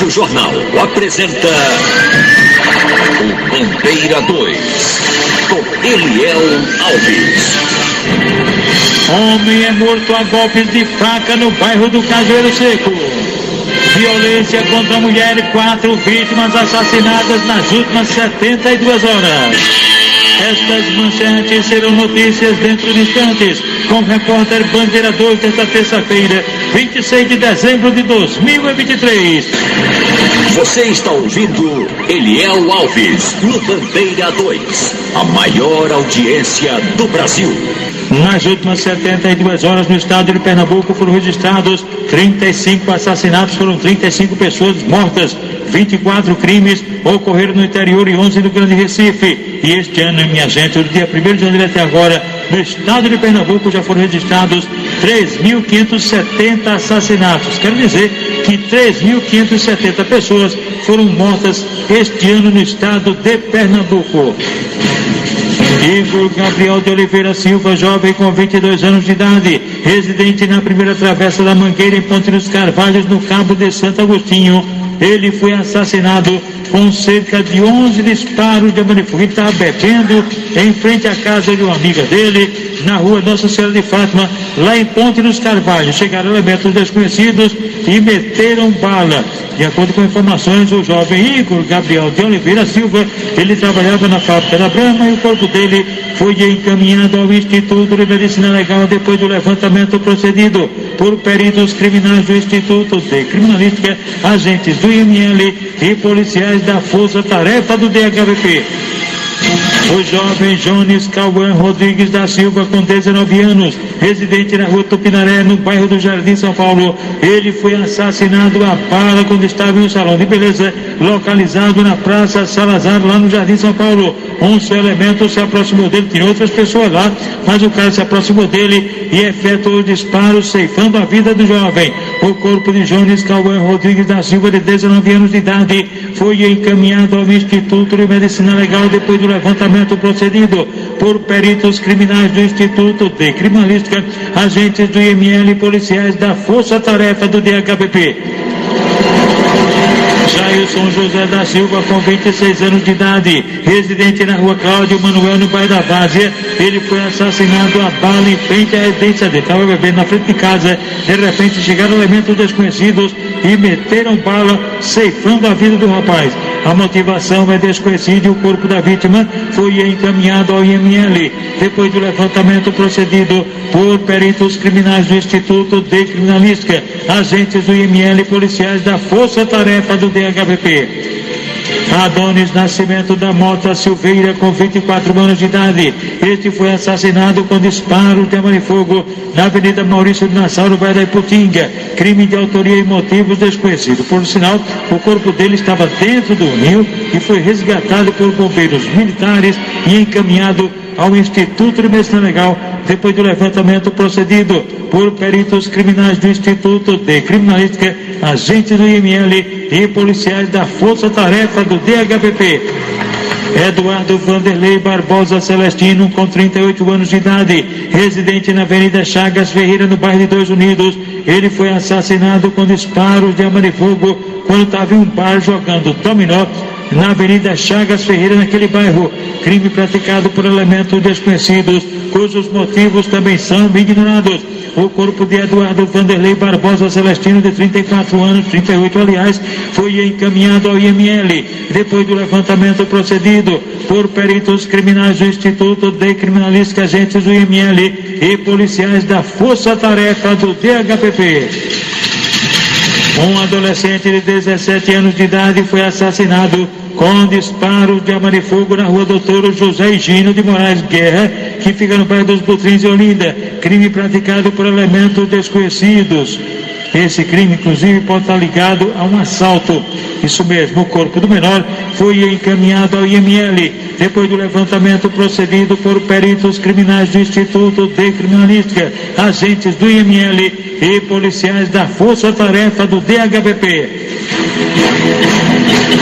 Rádio Jornal apresenta o Bandeira 2, com Eliel Alves. Homem é morto a golpes de faca no bairro do Cajueiro Seco. Violência contra a mulher, 4 vítimas assassinadas nas últimas 72 horas. Estas manchetes serão notícias dentro de instantes, com o repórter Bandeira 2 desta terça-feira, 26 de dezembro de 2023. Você está ouvindo Eliel Alves no Bandeira 2, a maior audiência do Brasil. Nas últimas 72 horas no estado de Pernambuco foram registrados 35 assassinatos, foram 35 pessoas mortas, 24 crimes ocorreram no interior e 11 no Grande Recife. E este ano, minha gente, do dia 1º de janeiro até agora, no estado de Pernambuco já foram registrados 3.570 assassinatos. Quero dizer que 3.570 pessoas foram mortas este ano no estado de Pernambuco. Igor Gabriel de Oliveira Silva, jovem com 22 anos de idade, residente na primeira travessa da Mangueira, em Ponte dos Carvalhos, no Cabo de Santo Agostinho. Ele foi assassinado com cerca de 11 disparos de arma de fogo. Ele estava bebendo em frente à casa de uma amiga dele, na rua Nossa Senhora de Fátima, lá em Ponte dos Carvalhos. Chegaram elementos desconhecidos e meteram bala. De acordo com informações, o jovem Igor Gabriel de Oliveira Silva, ele trabalhava na fábrica da Brahma e o corpo dele foi encaminhado ao Instituto de Medicina Legal depois do levantamento procedido por peritos criminais do Instituto de Criminalística, agentes do IML e policiais da Força Tarefa do DHVP. O jovem Jones Cauã Rodrigues da Silva, com 19 anos, residente na rua Tupinaré, no bairro do Jardim São Paulo, ele foi assassinado a bala quando estava em um salão de beleza localizado na Praça Salazar, lá no Jardim São Paulo. Um seu elemento se aproximou dele, tinha outras pessoas lá, mas o cara se aproximou dele e efetuou os disparos, ceifando a vida do jovem. O corpo de Jones Cauã Rodrigues da Silva, de 19 anos de idade, foi encaminhado ao Instituto de Medicina Legal depois do levantamento procedido por peritos criminais do Instituto de Criminalística, agentes do IML e policiais da Força Tarefa do DHVP. Jailson José da Silva, com 26 anos de idade, residente na rua Cláudio Manuel, no bairro da Várzea, ele foi assassinado a bala em frente à residência dele. Estava bebendo na frente de casa, de repente chegaram elementos desconhecidos e meteram bala, ceifando a vida do rapaz. A motivação é desconhecida e o corpo da vítima foi encaminhado ao IML depois do levantamento procedido por peritos criminais do Instituto de Criminalística, agentes do IML e policiais da Força Tarefa do DHVP. Adonis Nascimento da Mota Silveira, com 24 anos de idade, este foi assassinado com disparos de arma de fogo na Avenida Maurício de Nassau, no bairro da Iputinga. Crime de autoria e motivos desconhecidos. Por sinal, o corpo dele estava dentro do rio e foi resgatado por bombeiros militares e encaminhado ao Instituto de Medicina Legal depois do levantamento procedido por peritos criminais do Instituto de Criminalística, agentes do IML e policiais da Força Tarefa do DHVP. Eduardo Vanderlei Barbosa Celestino, com 38 anos de idade, residente na Avenida Chagas Ferreira, no bairro de Dois Unidos, ele foi assassinado com disparos de arma de fogo quando estava em um bar jogando dominó na Avenida Chagas Ferreira, naquele bairro. Crime praticado por elementos desconhecidos, cujos motivos também são ignorados. O corpo de Eduardo Vanderlei Barbosa Celestino, de 34 anos, 38 aliás, foi encaminhado ao IML depois do levantamento procedido por peritos criminais do Instituto de Criminalística, agentes do IML e policiais da Força Tarefa do DHPP. Um adolescente de 17 anos de idade foi assassinado com disparos de arma de fogo na rua Doutor José Higino de Moraes Guerra, que fica no bairro dos Butrins de Olinda. Crime praticado por elementos desconhecidos. Esse crime, inclusive, pode estar ligado a um assalto. Isso mesmo, o corpo do menor foi encaminhado ao IML depois do levantamento procedido por peritos criminais do Instituto de Criminalística, agentes do IML e policiais da Força Tarefa do DHVP.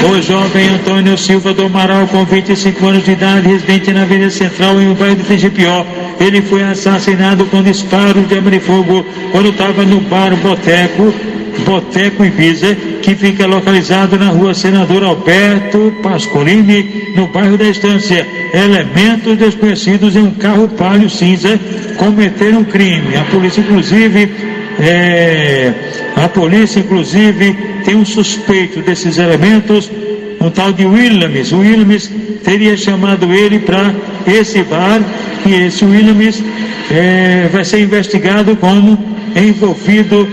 O jovem Antônio Silva do Amaral, com 25 anos de idade, residente na Avenida Central, em um bairro de Tegipió, ele foi assassinado com disparos de arma de fogo quando estava no bar Boteco Ibiza, que fica localizado na rua Senador Alberto Pascolini, no bairro da Estância. Elementos desconhecidos em um carro palio cinza cometeram crime. A polícia inclusive tem um suspeito desses elementos, um tal de Williams. O Williams teria chamado ele para esse bar, e esse Williams vai ser investigado como envolvido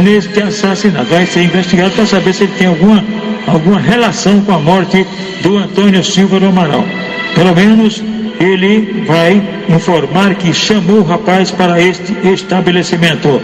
neste assassinato. Vai ser investigado para saber se ele tem alguma relação com a morte do Antônio Silva do Amaral. Pelo menos ele vai informar que chamou o rapaz para este estabelecimento.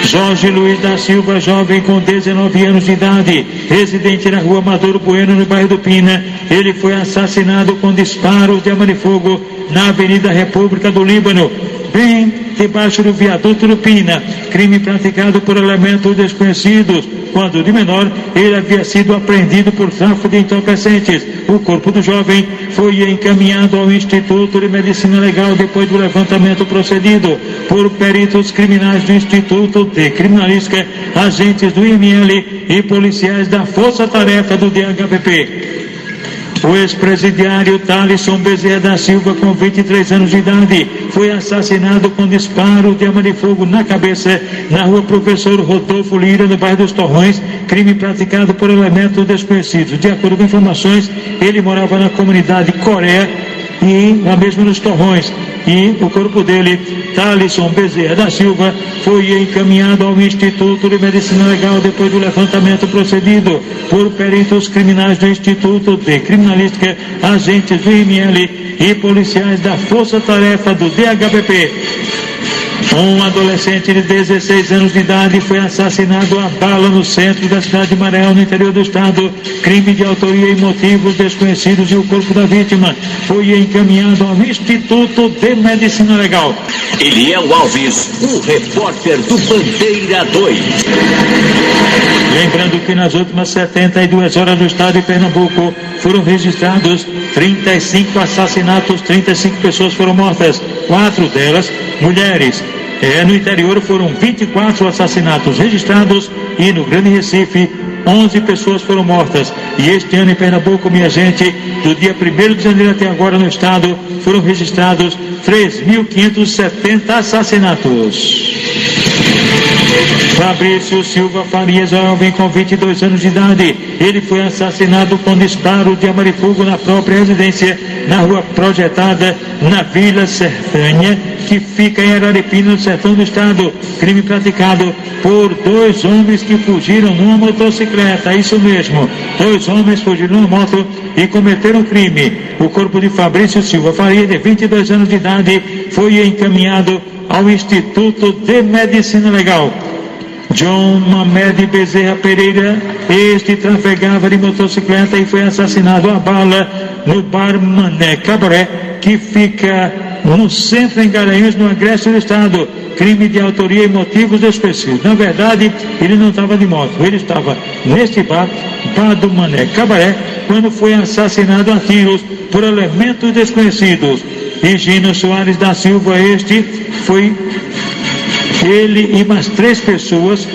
Jorge Luiz da Silva, jovem com 19 anos de idade, residente na rua Maduro Bueno, no bairro do Pina. Ele foi assassinado com disparos de arma de fogo na Avenida República do Líbano, bem debaixo do viaduto do Pina. Crime praticado por elementos desconhecidos. Quando de menor, ele havia sido apreendido por tráfico de entorpecentes. O corpo do jovem foi encaminhado ao Instituto de Medicina Legal depois do levantamento procedido por peritos criminais do Instituto de Criminalística, agentes do IML e policiais da Força Tarefa do DHPP. O ex-presidiário Thalisson Bezerra da Silva, com 23 anos de idade, foi assassinado com disparo de arma de fogo na cabeça na rua Professor Rodolfo Lira, no bairro dos Torrões. Crime praticado por elementos desconhecidos. De acordo com informações, ele morava na comunidade Coreia e lá mesmo nos Torrões. E o corpo dele, Thalisson Bezerra da Silva, foi encaminhado ao Instituto de Medicina Legal depois do levantamento procedido por peritos criminais do Instituto de Criminalística, agentes do IML e policiais da Força Tarefa do DHPP. Um adolescente de 16 anos de idade foi assassinado a bala no centro da cidade de Maré, no interior do estado. Crime de autoria e motivos desconhecidos, e o corpo da vítima foi encaminhado ao Instituto de Medicina Legal. Eliel Alves, o repórter do Bandeira 2. Lembrando que nas últimas 72 horas do estado de Pernambuco foram registrados 35 assassinatos, 35 pessoas foram mortas, 4 delas mulheres. No interior foram 24 assassinatos registrados e no Grande Recife 11 pessoas foram mortas. E este ano em Pernambuco, minha gente, do dia 1º de janeiro até agora no estado, foram registrados 3.570 assassinatos. Fabrício Silva Farias, jovem com 22 anos de idade, ele foi assassinado com disparo de arma de fogo na própria residência, na rua Projetada, na Vila Sertânia, que fica em Araripina, no sertão do estado. Crime praticado por 2 homens que fugiram numa motocicleta. Isso mesmo, 2 homens fugiram numa moto e cometeram crime. O corpo de Fabrício Silva Faria, de 22 anos de idade, foi encaminhado ao Instituto de Medicina Legal. John Mamed Bezerra Pereira, este trafegava de motocicleta e foi assassinado a bala no bar Mané Cabaré, que fica no centro, em Garanhuns, no agreste do estado. Crime de autoria e motivos desconhecidos. Na verdade, ele não estava de moto, ele estava neste bar do Mané Cabaré, quando foi assassinado a tiros por elementos desconhecidos. Higino Soares da Silva, ele e mais 3 pessoas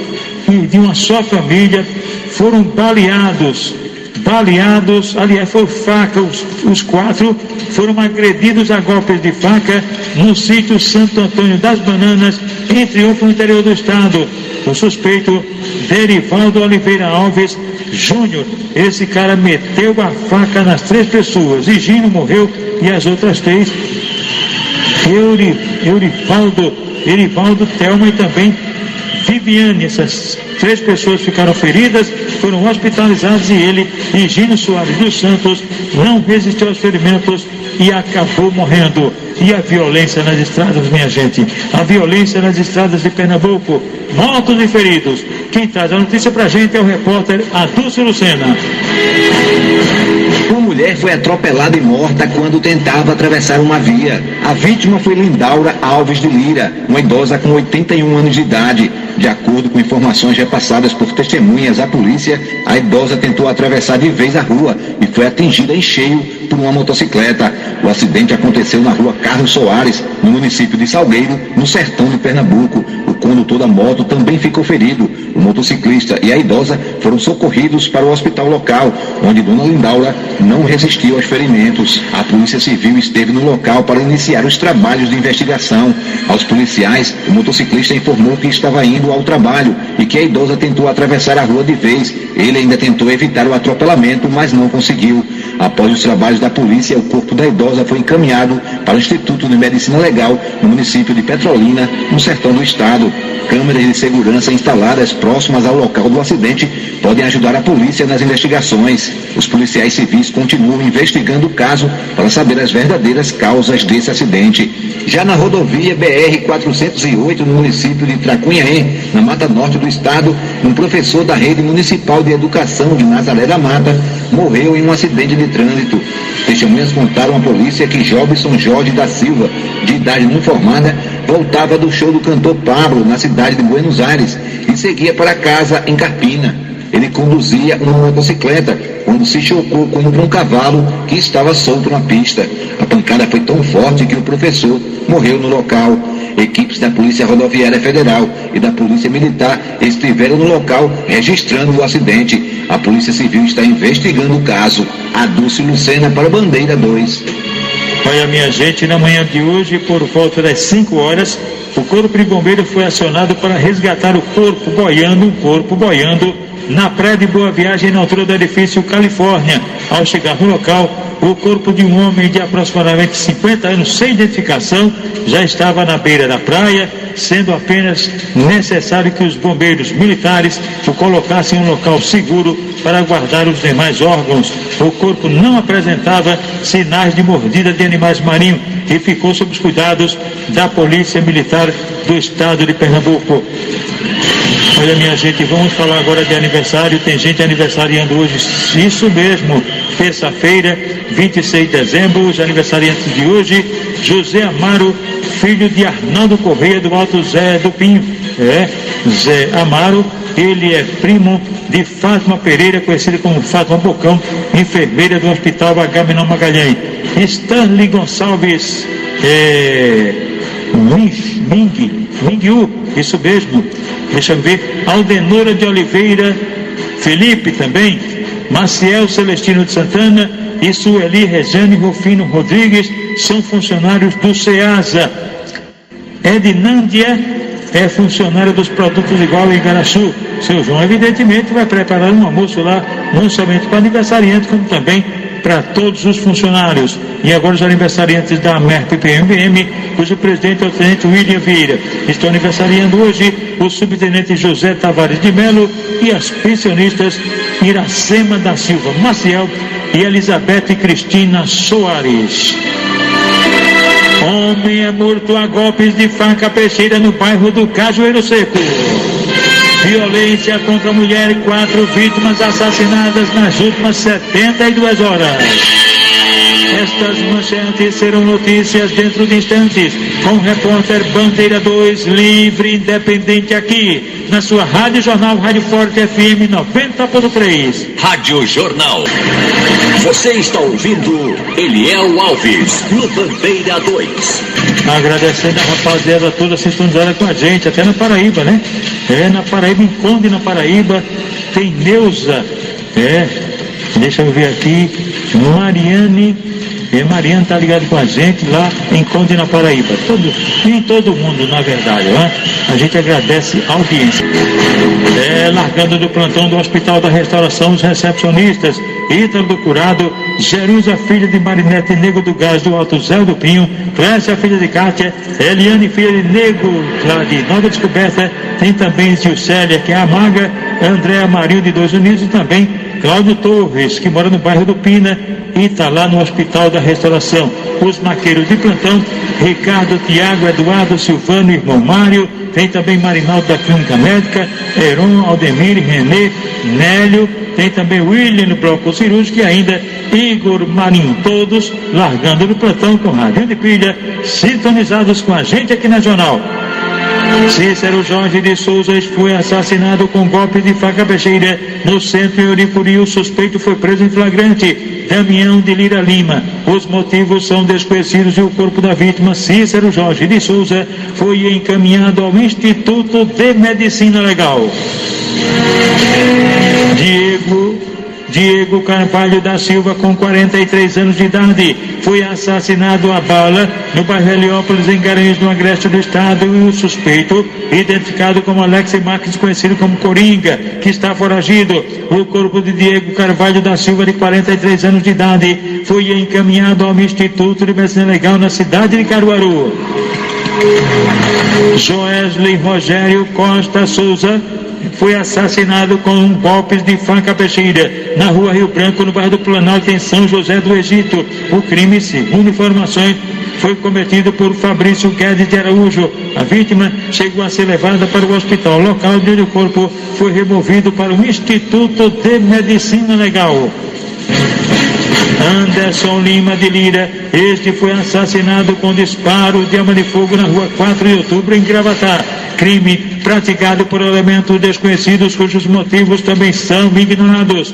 de uma só família foram baleados, aliás, foi faca, os 4 foram agredidos a golpes de faca no sítio Santo Antônio das Bananas, em Triunfo, no interior do estado. O suspeito, Derivaldo Oliveira Alves Júnior, esse cara meteu a faca nas 3 pessoas. Higino morreu e as outras 3, Eurivaldo, Thelma e também Viviane, essas 3 pessoas ficaram feridas, foram hospitalizadas, e ele, Higino Soares dos Santos, não resistiu aos ferimentos e acabou morrendo. E a violência nas estradas, minha gente, a violência nas estradas de Pernambuco, mortos e feridos. Quem traz a notícia pra gente é o repórter Adúlcio Lucena. Uma mulher foi atropelada e morta quando tentava atravessar uma via. A vítima foi Lindaura Alves de Lira, uma idosa com 81 anos de idade. De acordo com informações repassadas por testemunhas à polícia, a idosa tentou atravessar de vez a rua e foi atingida em cheio por uma motocicleta. O acidente aconteceu na rua Carlos Soares, no município de Salgueiro, no sertão de Pernambuco. O condutor da moto também ficou ferido. O motociclista e a idosa foram socorridos para o hospital local, onde Dona Lindaura não resistiu aos ferimentos. A Polícia Civil esteve no local para iniciar os trabalhos de investigação. Aos policiais, o motociclista informou que estava indo ao trabalho e que a idosa tentou atravessar a rua de vez. Ele ainda tentou evitar o atropelamento, mas não conseguiu. Após os trabalhos da polícia, o corpo da idosa foi encaminhado para o Instituto de Medicina Legal, no município de Petrolina, no sertão do estado. Câmeras de segurança instaladas próximas ao local do acidente podem ajudar a polícia nas investigações. Os policiais civis continuam investigando o caso para saber as verdadeiras causas desse acidente. Já na rodovia BR-408, no município de Tracunhaém, na Mata Norte do estado, um professor da Rede Municipal de Educação de Nazaré da Mata morreu em um acidente de trânsito. Testemunhas contaram à polícia que Jobson Jorge da Silva, de idade não informada, voltava do show do cantor Pablo, na cidade de Buenos Aires, e seguia para casa em Carpina. Ele conduzia uma motocicleta quando se chocou contra um cavalo que estava solto na pista. A pancada foi tão forte que o professor morreu no local. Equipes da Polícia Rodoviária Federal e da Polícia Militar estiveram no local registrando o acidente. A Polícia Civil está investigando o caso. Adúcio Lucena para Bandeira 2. Olha, minha gente, na manhã de hoje, por volta das 5 horas, o Corpo de Bombeiros foi acionado para resgatar um corpo boiando na praia de Boa Viagem, na altura do edifício Califórnia. Ao chegar no local, o corpo de um homem de aproximadamente 50 anos, sem identificação, já estava na beira da praia, sendo apenas necessário que os bombeiros militares o colocassem em um local seguro para guardar os demais órgãos. O corpo não apresentava sinais de mordida de animais marinhos e ficou sob os cuidados da Polícia Militar do estado de Pernambuco. Olha, minha gente, vamos falar agora de aniversário. Tem gente aniversariando hoje, isso mesmo, terça-feira, 26 de dezembro, os aniversariantes de hoje: José Amaro, filho de Arnaldo Correia, do Alto Zé do Pinho. Zé Amaro, ele é primo de Fátima Pereira, conhecida como Fátima Bocão, enfermeira do Hospital Agamenon Magalhães. Stanley Gonçalves, Mingiu, isso mesmo, deixa eu ver, Aldenora de Oliveira, Felipe também, Maciel Celestino de Santana e Sueli Regiane Rufino Rodrigues são funcionários do SEASA. Ednândia é funcionária dos produtos igual em Igaraçu. Seu João, evidentemente, vai preparar um almoço lá, não somente para aniversariante, como também para todos os funcionários. E agora os aniversariantes da MERP-PMBM, cujo presidente é o tenente William Vieira. Estão aniversariando hoje o subtenente José Tavares de Melo e as pensionistas Iracema da Silva Maciel e Elizabeth Cristina Soares. Homem é morto a golpes de faca peixeira no bairro do Cajueiro Seco. Violência contra a mulher e 4 vítimas assassinadas nas últimas 72 horas. Estas manchetes serão notícias dentro de instantes, com o repórter Bandeira 2, livre, independente, aqui, na sua Rádio Jornal, Rádio Forte FM 90.3. Rádio Jornal. Você está ouvindo Eliel Alves, no Bandeira 2. Agradecendo a rapaziada toda sintonizada com a gente, até na Paraíba, né? Na Paraíba, em Conde, na Paraíba, tem Neuza, deixa eu ver aqui, Mariane está ligado com a gente lá em Conde, na Paraíba. Em todo mundo, na verdade, né? A gente agradece a audiência. Largando do plantão do Hospital da Restauração, os recepcionistas Ítalo do Curado, Jerusa, filha de Marinete Nego do Gás do Alto Zé do Pinho, Clécia, filha de Cátia, Eliane, filha de Nego, lá de Nova Descoberta, tem também Gilcélia, que é a Maga, Andréa Marinho de Dois Unidos, e também Cláudio Torres, que mora no bairro do Pina e está lá no Hospital da Restauração. Os maqueiros de plantão, Ricardo, Tiago, Eduardo, Silvano, irmão Mário, tem também Marinaldo da Clínica Médica, Heron, Aldemir, Renê, Nélio, tem também William no bloco cirúrgico e ainda Igor Marinho, todos largando no plantão com radinho de pilha, sintonizados com a gente aqui na Jornal. Cícero Jorge de Souza foi assassinado com golpe de faca peixeira no centro em Uricuri. O suspeito foi preso em flagrante. Damião de Lira Lima. Os motivos são desconhecidos e o corpo da vítima, Cícero Jorge de Souza, foi encaminhado ao Instituto de Medicina Legal. Diego Carvalho da Silva, com 43 anos de idade, foi assassinado a bala no bairro Heliópolis, em Garanhuns, no agreste do estado. E o suspeito, identificado como Alex Marques, conhecido como Coringa, que está foragido. O corpo de Diego Carvalho da Silva, de 43 anos de idade, foi encaminhado ao Instituto de Medicina Legal na cidade de Caruaru. Joesley Rogério Costa Souza foi assassinado com golpes de faca peixeira na rua Rio Branco, no bairro do Planalto, em São José do Egito. O crime, segundo informações, foi cometido por Fabrício Guedes de Araújo. A vítima chegou a ser levada para o hospital local, onde o corpo foi removido para o Instituto de Medicina Legal. Anderson Lima de Lira, este foi assassinado com disparos de arma de fogo na rua 4 de outubro, em Gravatá. Crime praticado por elementos desconhecidos, cujos motivos também são ignorados.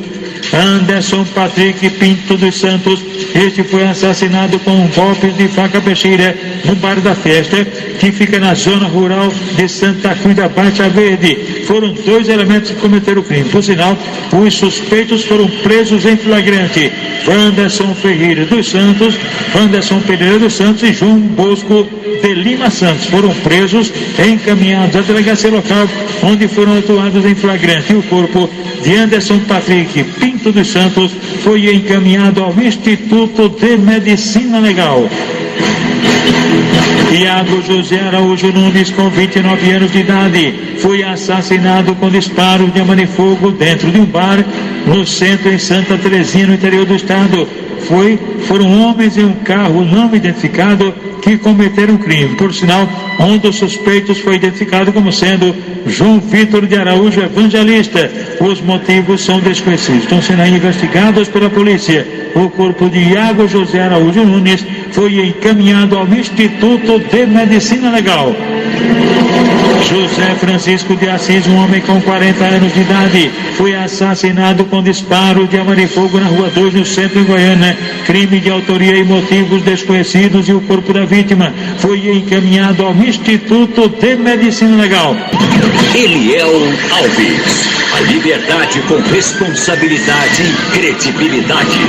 Anderson Patrick Pinto dos Santos, este foi assassinado com golpes de faca peixeira no Bar da Festa, que fica na zona rural de Santa Cruz da Baixa Verde. Foram 2 elementos que cometeram o crime. Por sinal, os suspeitos foram presos em flagrante. Anderson Pereira dos Santos e João Bosco de Lima Santos foram presos e encaminhados à delegacia local, onde foram atuados em flagrante. O corpo de Anderson Patrick Pinto dos Santos foi encaminhado ao Instituto de Medicina Legal. Iago José Araújo Nunes, com 29 anos de idade, foi assassinado com disparos de arma de fogo dentro de um bar no centro, em Santa Terezinha, no interior do estado. Foram homens em um carro não identificado que cometeram o crime. Por sinal, um dos suspeitos foi identificado como sendo João Vitor de Araújo Evangelista. Os motivos são desconhecidos. Estão sendo investigados pela polícia. O corpo de Iago José Araújo Nunes foi encaminhado ao Instituto de Medicina Legal. José Francisco de Assis, um homem com 40 anos de idade, foi assassinado com disparo de arma de fogo na rua 2, no centro, em Goiânia. Crime de autoria e motivos desconhecidos, e o corpo da vítima foi encaminhado ao Instituto de Medicina Legal. Eliel Alves, a liberdade com responsabilidade e credibilidade.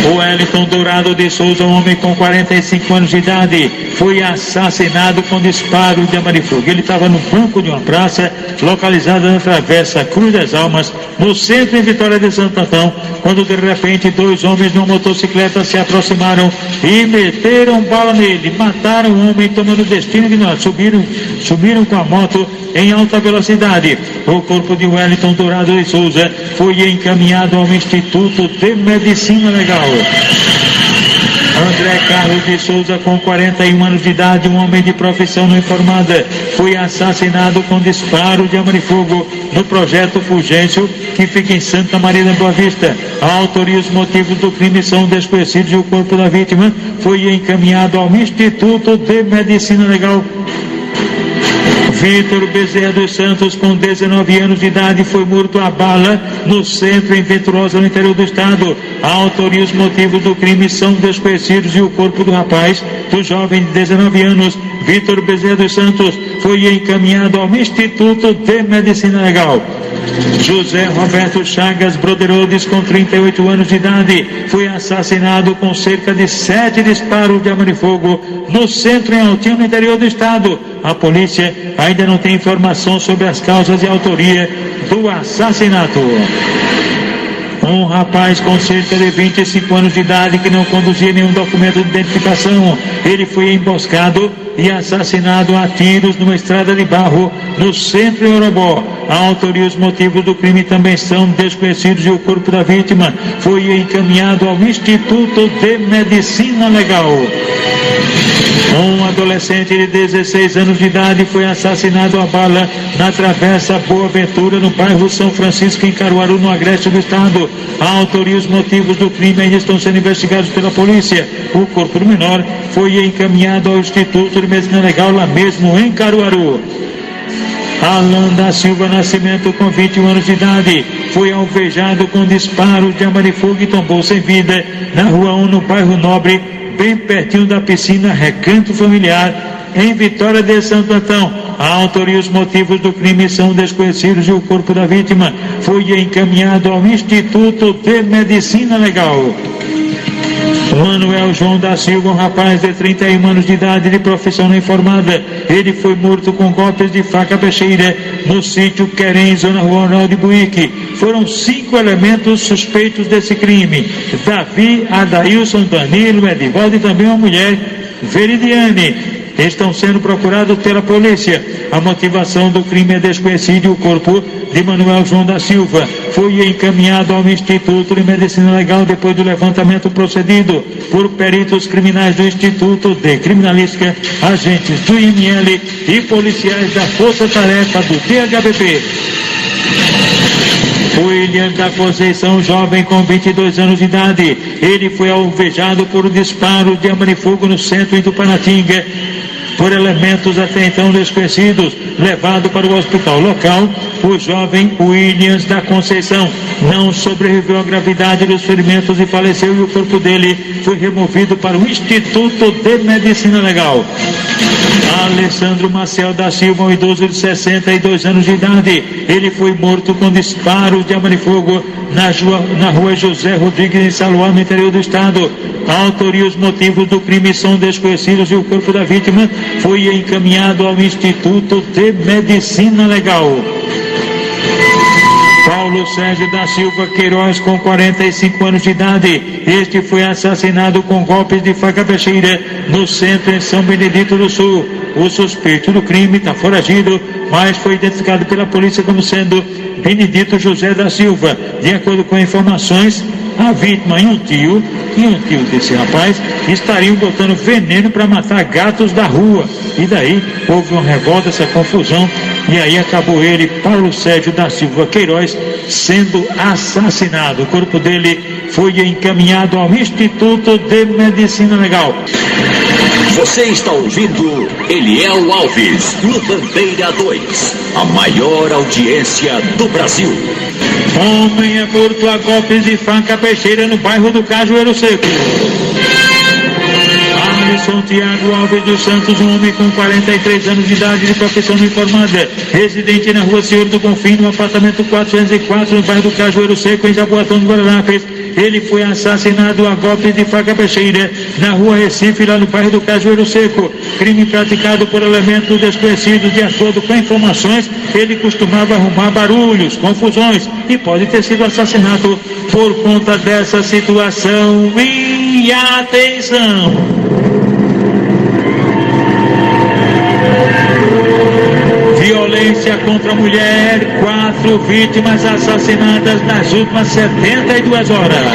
O Wellington Dourado de Souza, um homem com 45 anos de idade, foi assassinado com disparo de arma de fogo. Ele estava no banco de uma praça localizada na Travessa Cruz das Almas, no centro, em Vitória de Santo Antão, quando de repente 2 homens numa motocicleta se aproximaram e meteram bala nele. Mataram o homem, tomando destino ignorado. Subiram com a moto em alta velocidade. O corpo de Wellington Dourado de Souza foi encaminhado ao Instituto de Medicina Legal. André Carlos de Souza, com 41 anos de idade, um homem de profissão não informada, foi assassinado com disparo de arma de fogo no projeto Fulgêncio, que fica em Santa Maria da Boa Vista. A autoria e os motivos do crime são desconhecidos, e o corpo da vítima foi encaminhado ao Instituto de Medicina Legal. Vitor Bezerra dos Santos, com 19 anos de idade, foi morto a bala no centro, em Venturosa, no interior do estado. A autoria e os motivos do crime são desconhecidos, e o corpo do rapaz, do jovem de 19 anos, Vitor Bezerra dos Santos, foi encaminhado ao Instituto de Medicina Legal. José Roberto Chagas Broderodes, com 38 anos de idade, foi assassinado com cerca de 7 disparos de arma de fogo no centro, em Altinho, no interior do estado. A polícia ainda não tem informação sobre as causas e autoria do assassinato. Um rapaz com cerca de 25 anos de idade, que não conduzia nenhum documento de identificação, ele foi emboscado e assassinado a tiros numa estrada de barro no centro, em Orobó. A autoria e os motivos do crime também são desconhecidos, e o corpo da vítima foi encaminhado ao Instituto de Medicina Legal. Um adolescente de 16 anos de idade foi assassinado a bala na Travessa Boa Ventura, no bairro São Francisco, em Caruaru, no agreste do estado. A autoria e os motivos do crime ainda estão sendo investigados pela polícia. O corpo do menor foi encaminhado ao Instituto de Medicina Legal, lá mesmo em Caruaru. Alan da Silva Nascimento, com 21 anos de idade, foi alvejado com disparos de arma de fogo e tombou sem vida na Rua 1, no bairro Nobre, bem pertinho da piscina Recanto Familiar, em Vitória de Santo Antão. A autoria e os motivos do crime são desconhecidos e o corpo da vítima foi encaminhado ao Instituto de Medicina Legal. Manuel João da Silva, um rapaz de 31 anos de idade, de profissão não informada. Ele foi morto com golpes de faca peixeira no sítio Querem, zona rural de Buíque. Foram 5 elementos suspeitos desse crime: Davi, Adailson, Danilo, Edivaldo e também uma mulher, Veridiane. Estão sendo procurados pela polícia. A motivação do crime é desconhecida e o corpo de Manuel João da Silva foi encaminhado ao Instituto de Medicina Legal depois do levantamento procedido por peritos criminais do Instituto de Criminalística, agentes do IML e policiais da Força Tarefa do DHBP. William da Conceição, jovem com 22 anos de idade, ele foi alvejado por disparo de arma de fogo no centro de Tupanatinga por elementos até então desconhecidos. Levado para o hospital local, o jovem Williams da Conceição não sobreviveu à gravidade dos ferimentos e faleceu, e o corpo dele foi removido para o Instituto de Medicina Legal. Alessandro Maciel da Silva, um idoso de 62 anos de idade, ele foi morto com disparos de arma de fogo na rua José Rodrigues, em Saluá, no interior do estado. A autoria e os motivos do crime são desconhecidos e o corpo da vítima foi encaminhado ao Instituto de Medicina Legal. Paulo Sérgio da Silva Queiroz, com 45 anos de idade, este foi assassinado com golpes de faca peixeira no centro, em São Benedito do Sul. O suspeito do crime está foragido, mas foi identificado pela polícia como sendo Benedito José da Silva. De acordo com informações, a vítima e um tio desse rapaz estariam botando veneno para matar gatos da rua. E daí houve uma revolta, essa confusão, e aí acabou ele, Paulo Sérgio da Silva Queiroz, sendo assassinado. O corpo dele foi encaminhado ao Instituto de Medicina Legal. Você está ouvindo Eliel Alves, no Bandeira 2, a maior audiência do Brasil. Homem é morto a golpes de faca peixeira no bairro do Cajueiro Seco. Alisson Tiago Alves dos Santos, um homem com 43 anos de idade, de profissão não informada, residente na rua Senhor do Confim, no apartamento 404, no bairro do Cajueiro Seco, em Jaboatão do Guararapes. Ele foi assassinado a golpes de faca peixeira na rua Recife, lá no bairro do Cajueiro Seco. Crime praticado por elementos desconhecidos. De acordo com informações, ele costumava arrumar barulhos, confusões, e pode ter sido assassinado por conta dessa situação. E atenção! Violência contra a mulher, 4 vítimas assassinadas nas últimas 72 horas.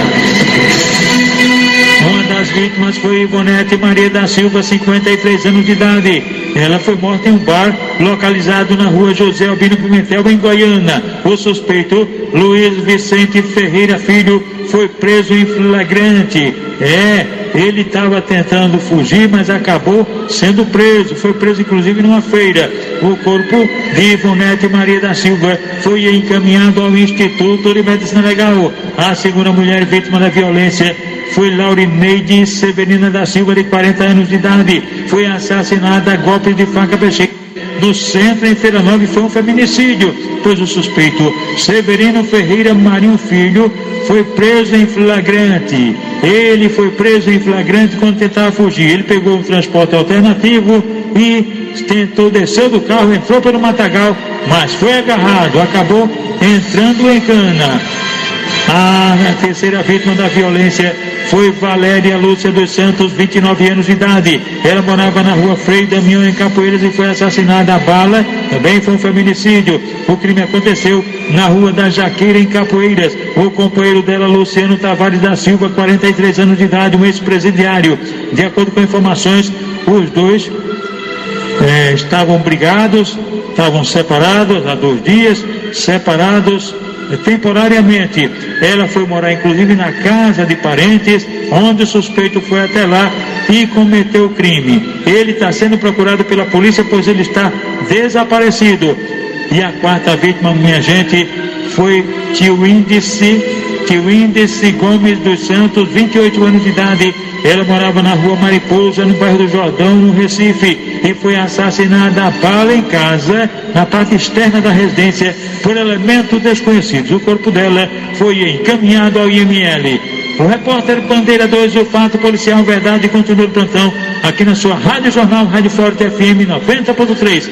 Uma das vítimas foi Ivonete Maria da Silva, 53 anos de idade. Ela foi morta em um bar localizado na rua José Albino Pimentel, em Goiânia. O suspeito, Luiz Vicente Ferreira Filho, foi preso em flagrante. Ele estava tentando fugir, mas acabou sendo preso. Foi preso inclusive numa feira. O corpo de Ivonete Maria da Silva foi encaminhado ao Instituto de Medicina Legal. A segunda mulher vítima da violência foi Laurineide Severina da Silva, de 40 anos de idade. Foi assassinada a golpes de faca peixeira no centro, em Feira Nova, e foi um feminicídio, pois o suspeito Severino Ferreira Marinho Filho foi preso em flagrante. Ele foi preso em flagrante quando tentava fugir. Ele pegou um transporte alternativo e tentou descer do carro, entrou pelo matagal, mas foi agarrado, acabou entrando em cana. A terceira vítima da violência foi Valéria Lúcia dos Santos, 29 anos de idade. Ela morava na rua Frei Damião, em Capoeiras, e foi assassinada a bala. Também foi um feminicídio. O crime aconteceu na rua da Jaqueira, em Capoeiras. O companheiro dela, Luciano Tavares da Silva, 43 anos de idade, um ex-presidiário. De acordo com informações, Os dois estavam brigados, estavam separados há 2 dias, separados temporariamente. Ela foi morar inclusive na casa de parentes, onde o suspeito foi até lá e cometeu o crime. Ele está sendo procurado pela polícia, pois ele está desaparecido. E a 4ª vítima, minha gente, foi tio Índice Gomes dos Santos, 28 anos de idade. Ela morava na rua Mariposa, no bairro do Jordão, no Recife, e foi assassinada a bala em casa, na parte externa da residência, por elementos desconhecidos. O corpo dela foi encaminhado ao IML. O repórter Bandeira 2, o fato policial, verdade, continua no plantão, aqui na sua Rádio Jornal, Rádio Forte FM 90.3.